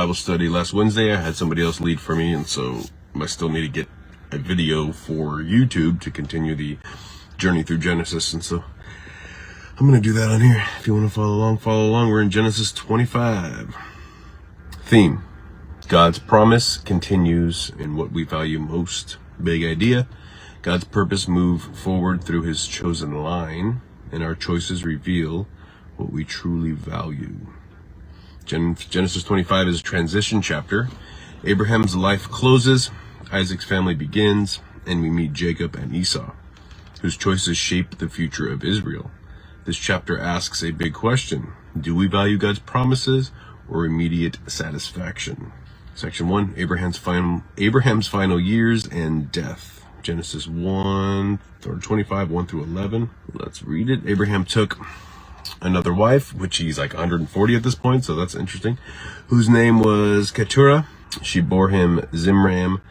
Bible study last Wednesday. I had somebody else lead for me, and so I still need to get a video for YouTube to continue the journey through Genesis, and so I'm going to do that on here. If you want to follow along. We're in Genesis 25. Theme: God's promise continues in what we value most. Big idea: God's purpose move forward through his chosen line, and our choices reveal what we truly value. Genesis 25 is a transition chapter. Abraham's life closes, Isaac's family begins, and we meet Jacob and Esau, whose choices shape the future of Israel. This chapter asks a big question: do we value God's promises or immediate satisfaction? Section 1, Abraham's final years and death. Genesis 25, 1 through 11. Let's read it. Abraham took another wife, which he's like 140 at this point, so that's interesting, whose name was Keturah. She bore him Zimram,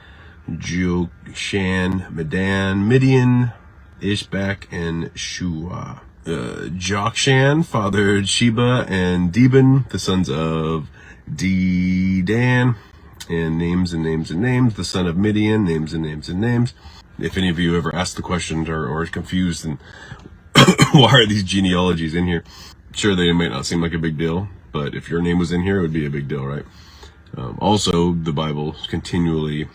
Jokshan, Medan, Midian, Ishbak, and Shua. Jokshan fathered Sheba and Deben, the sons of Dedan, and names, the son of Midian, names. If any of you ever asked the question or are confused and why are these genealogies in here? Sure, they might not seem like a big deal, but if your name was in here, it would be a big deal, right? Also, the Bible continually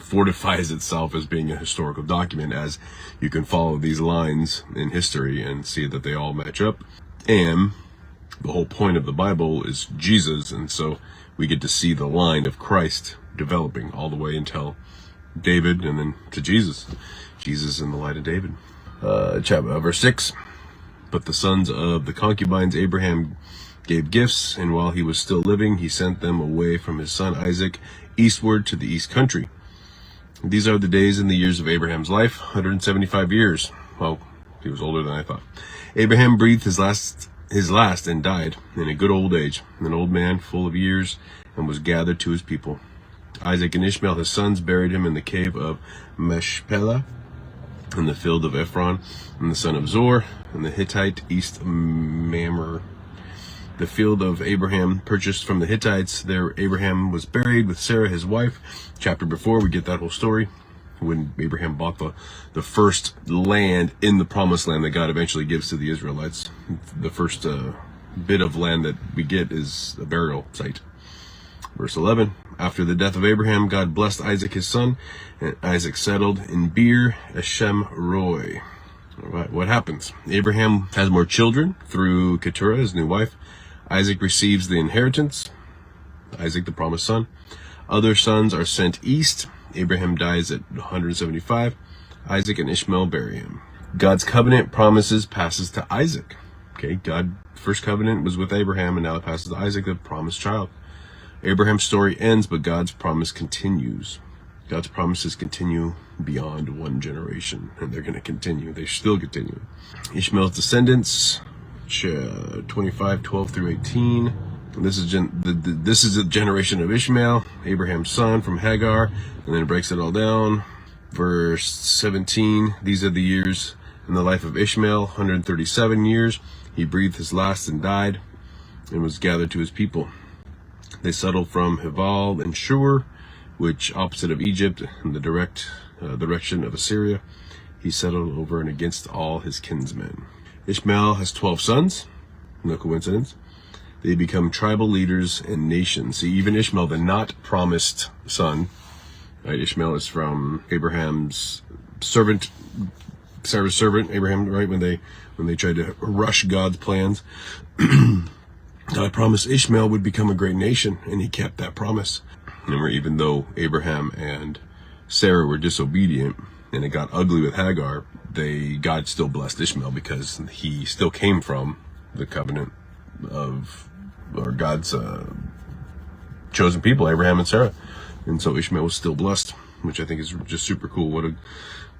fortifies itself as being a historical document, as you can follow these lines in history and see that they all match up. And the whole point of the Bible is Jesus, and so we get to see the line of Christ developing all the way until David and then to Jesus in the light of David. Verse 6, but the sons of the concubines Abraham gave gifts, and while he was still living, he sent them away from his son Isaac eastward to the east country. These are the days and the years of Abraham's life, 175 years. Well, he was older than I thought. Abraham breathed his last and died in a good old age, an old man full of years, and was gathered to his people. Isaac and Ishmael, his sons, buried him in the cave of Machpelah, in the field of Ephron, and the son of Zor, and the Hittite east Mamre. The field of Abraham purchased from the Hittites. There Abraham was buried with Sarah his wife. Chapter before, we get that whole story, when Abraham bought the first land in the promised land that God eventually gives to the Israelites. The first bit of land that we get is a burial site. Verse 11, after the death of Abraham, God blessed Isaac his son, and Isaac settled in Beer Eshem Roy. All right, what happens? Abraham has more children through Keturah, his new wife. Isaac receives the inheritance, Isaac the promised son. Other sons are sent east. Abraham dies at 175. Isaac and Ishmael bury him. God's covenant promises passes to Isaac. Okay, God first covenant was with Abraham, and now it passes to Isaac, the promised child. Abraham's story ends, but God's promise continues. God's promises continue beyond one generation, and they're going to continue. They still continue. Ishmael's descendants, 25, 12 through 18. And this is a generation of Ishmael, Abraham's son from Hagar, and then it breaks it all down. Verse 17, these are the years in the life of Ishmael, 137 years. He breathed his last and died, and was gathered to his people. They settled from Hival and Shur, which opposite of Egypt, in the direction of Assyria. He settled over and against all his kinsmen. Ishmael has 12 sons. No coincidence. They become tribal leaders and nations. See, even Ishmael, the not promised son, right? Ishmael is from Abraham's servant, Sarah's servant, Abraham, right? When they tried to rush God's plans. God promised Ishmael would become a great nation, and he kept that promise. Remember, even though Abraham and Sarah were disobedient, and it got ugly with Hagar, God still blessed Ishmael because he still came from the covenant of, or God's chosen people, Abraham and Sarah. And so Ishmael was still blessed, which I think is just super cool. What a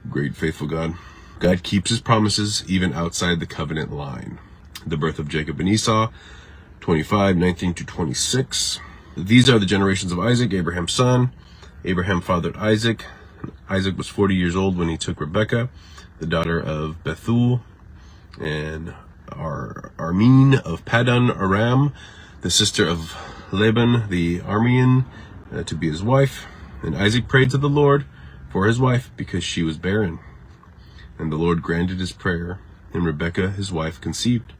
great, faithful God. God keeps his promises even outside the covenant line. The birth of Jacob and Esau, 25, 19 to 26. These are the generations of Isaac, Abraham's son. Abraham fathered Isaac. Isaac was 40 years old when he took Rebekah, the daughter of Bethuel, and Armin of Paddan Aram, the sister of Laban the Aramean to be his wife. And Isaac prayed to the Lord for his wife because she was barren. And the Lord granted his prayer, and Rebekah his wife conceived.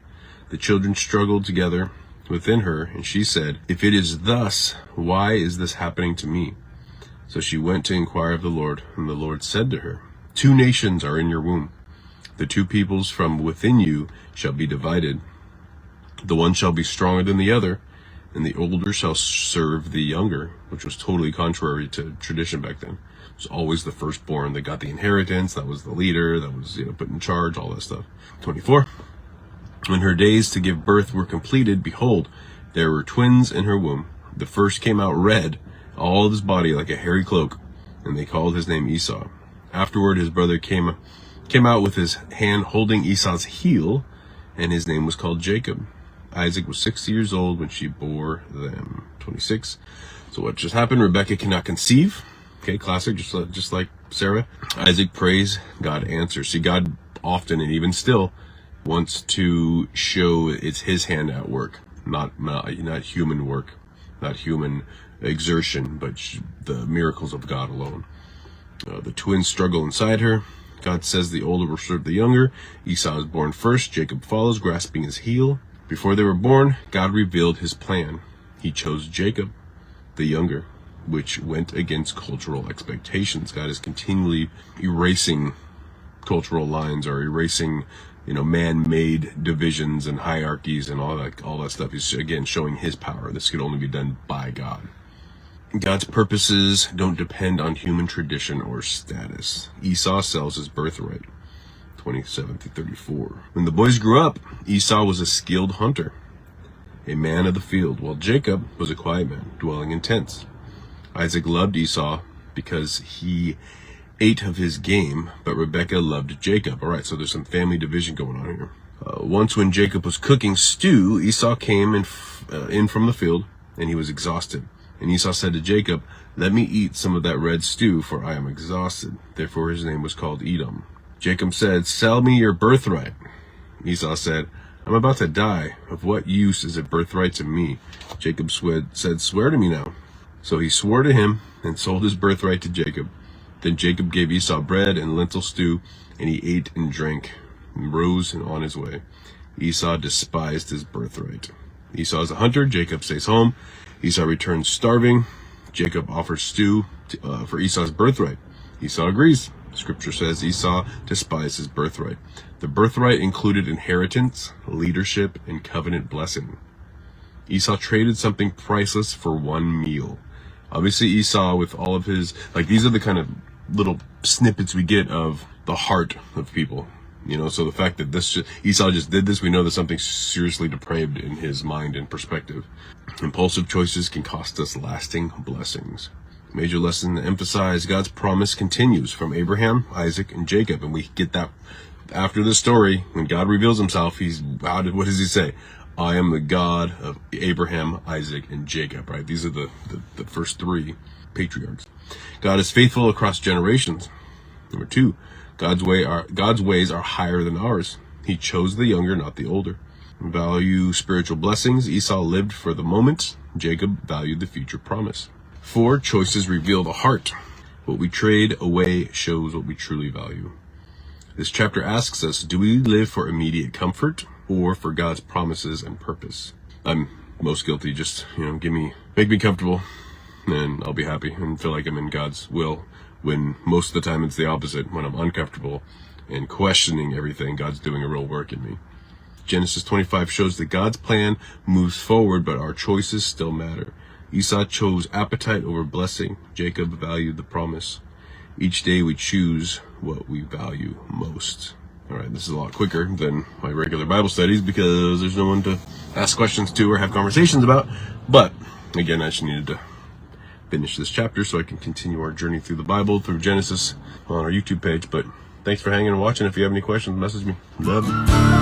The children struggled together within her, and she said, "If it is thus, why is this happening to me?" So she went to inquire of the Lord, and the Lord said to her, "Two nations are in your womb. The two peoples from within you shall be divided. The one shall be stronger than the other, and the older shall serve the younger," which was totally contrary to tradition back then. It was always the firstborn that got the inheritance, that was the leader, that was, put in charge, all that stuff. 24. When her days to give birth were completed, behold, there were twins in her womb. The first came out red, all of his body like a hairy cloak, and they called his name Esau. Afterward, his brother came out with his hand holding Esau's heel, and his name was called Jacob. Isaac was 60 years old when she bore them. 26. So what just happened? Rebekah cannot conceive. Okay, classic, just like Sarah. Isaac prays, God answers. See, God often and even still wants to show it's his hand at work, not human work, not human exertion, but the miracles of God alone. The twins struggle inside her. God says the older will serve the younger. Esau is born first. Jacob follows, grasping his heel. Before they were born, God revealed his plan. He chose Jacob, the younger, which went against cultural expectations. God is continually erasing cultural lines, or erasing, man-made divisions and hierarchies and all that stuff. He's again showing his power. This could only be done by God. God's purposes don't depend on human tradition or status. Esau sells his birthright. 27 through 34. When the boys grew up, Esau was a skilled hunter, a man of the field, while Jacob was a quiet man, dwelling in tents. Isaac loved Esau because he ate of his game, but Rebekah loved Jacob. All right, so there's some family division going on here. Once when Jacob was cooking stew, Esau came in from the field, and he was exhausted. And Esau said to Jacob, "Let me eat some of that red stew, for I am exhausted." Therefore his name was called Edom. Jacob said, "Sell me your birthright." Esau said, "I'm about to die. Of what use is a birthright to me?" Jacob said, "Swear to me now." So he swore to him and sold his birthright to Jacob. Then Jacob gave Esau bread and lentil stew, and he ate and drank, and rose and on his way. Esau despised his birthright. Esau is a hunter. Jacob stays home. Esau returns starving. Jacob offers stew for Esau's birthright. Esau agrees. Scripture says Esau despised his birthright. The birthright included inheritance, leadership, and covenant blessing. Esau traded something priceless for one meal. Obviously Esau, with all of his, these are the kind of little snippets we get of the heart of people. So the fact that Esau just did this, we know there's something seriously depraved in his mind and perspective. Impulsive choices can cost us lasting blessings. Major lesson to emphasize: God's promise continues from Abraham, Isaac, and Jacob. And we get that after the story. When God reveals himself, what does he say? "I am the God of Abraham, Isaac, and Jacob," right? These are the first three patriarchs. God is faithful across generations. Number 2, God's ways are higher than ours. He chose the younger, not the older. Value spiritual blessings. Esau lived for the moment. Jacob valued the future promise. 4, choices reveal the heart. What we trade away shows what we truly value. This chapter asks us, do we live for immediate comfort or for God's promises and purpose? I'm most guilty. Just, make me comfortable and I'll be happy and feel like I'm in God's will, when most of the time it's the opposite. When I'm uncomfortable and questioning everything, God's doing a real work in me. Genesis 25 shows that God's plan moves forward, but our choices still matter. Esau chose appetite over blessing. Jacob valued the promise. Each day we choose what we value most. All right, this is a lot quicker than my regular Bible studies because there's no one to ask questions to or have conversations about. But again, I just needed to finish this chapter so I can continue our journey through the Bible, through Genesis, on our YouTube page. But thanks for hanging and watching. If you have any questions, message me. Love you.